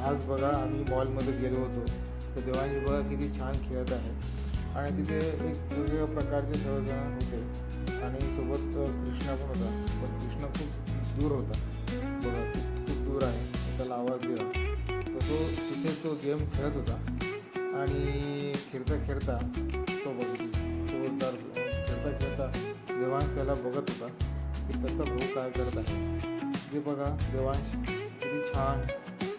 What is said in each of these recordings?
आज बघा आम्ही मॉलमध्ये गेलो होतो, तर देवांश बघा किती छान खेळत आहे आणि तिथे एक वेगवेगळ्या प्रकारचे सर्वजण होते आणि सोबत कृष्णा पण होता. पण कृष्णा खूप दूर होता, बघा खूप दूर आहे. त्याला आवाज दिला तर तो तिथे तो गेम खेळत होता आणि खेळता तो जोरदार खेळता देवांश त्याला बघत होता की त्याचा भाऊ काय करत आहे. ते बघा देवांश किती छान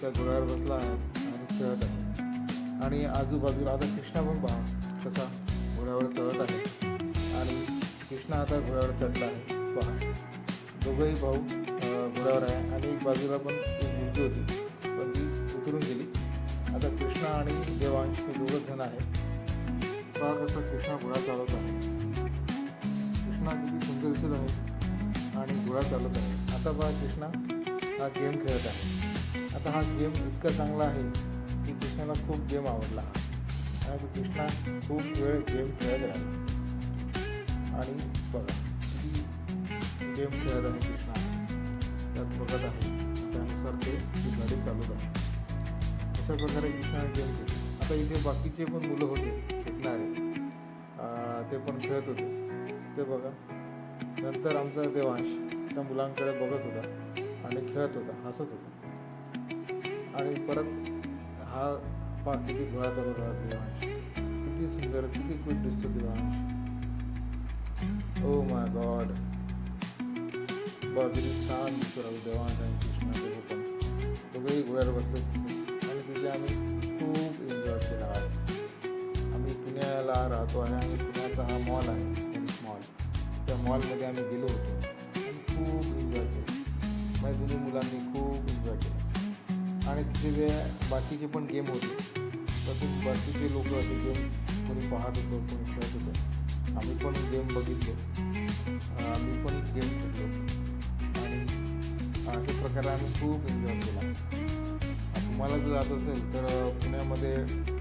त्या घोड्यावर बसला आहे आणि खेळत आहे आणि आजूबाजूला आता कृष्णा पण पहा कसा घोड्यावर चढत आहे आणि कृष्णा आता घोड्यावर चढला आहे. पहा दोघंही भाऊ घोड्यावर आहे आणि एक बाजूला पण एक मुलगी होती पण ती उतरून गेली. आता कृष्णा आणि देवांश हे दोघंच जण आहेत. पहा कसा कृष्णा घोडा चालवत आहे. कृष्णा किती सुंदर दिसत आहे आणि घोडा चालवत आहे. आता पहा कृष्णा हा गेम खेळत आहे. आता हा गेम इतका चांगला आहे की कृष्णाला खूप गेम आवडला आणि तो कृष्णा खूप वेळ गेम खेळत राहिला आणि बघा गेम खेळत आहे कृष्णा त्यात बघत आहे. त्यानुसार ते ती गाडी चालवत आहे. अशा प्रकारे कृष्णाने गेम खेळले. आता इथे बाकीचे पण मुलं होते खेळणारे, ते पण खेळत होते. ते बघा नंतर आमचा देवांश त्या मुलांकडे बघत होता आणि खेळत होता, हसत होता आणि परत हा पा किती घोडा चालवत होता देवांश. किती सुंदर किती क्यूट दिसतो देवांश. ओ माय गॉड, बघ किती छान दिसतो राहतो देवांश आणि कृष्णा. ते पण दोघेही घोड्यावर बसले आणि तिथे आम्ही खूप एन्जॉय केला. आज आम्ही पुण्याला राहतो आणि आम्ही पुण्याचा हा मॉल आहे टेनिस मॉल, त्या मॉलमध्ये आम्ही गेलो होतो आणि खूप एन्जॉय केलं. माझ्या दोन्ही मुलांनी खूप एन्जॉय केलं आणि तिथे जे बाकीचे पण गेम होते तसेच बाकीचे लोक असे गेम कोणी पाहत होतो कोणी खेळत होतं. आम्ही पण गेम बघितले, आम्ही पण गेम खेळलो आणि अशा प्रकारे आम्ही खूप एन्जॉय केला. तुम्हाला जर जात असेल तर पुण्यामध्ये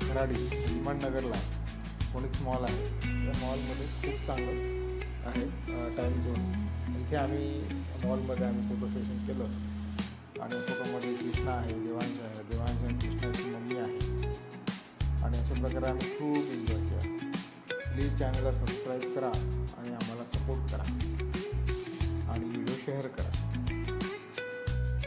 खराडी विमाननगरला फोनिक्स मॉल आहे. त्या मॉलमध्ये खूप चांगलं आहे टाईम झोन. इथे आम्ही मॉलमध्ये आम्ही फोटो सेशन केलं आणि फोटोमध्ये कृष्णा आहे, देवांश आहे, देवांश आणि कृष्णाची मम्मी आहे आणि अशा प्रकारे आम्ही खूप एन्जॉय केला. प्लीज चॅनलला सबस्क्राईब करा आणि आम्हाला सपोर्ट करा आणि व्हिडिओ शेअर करा.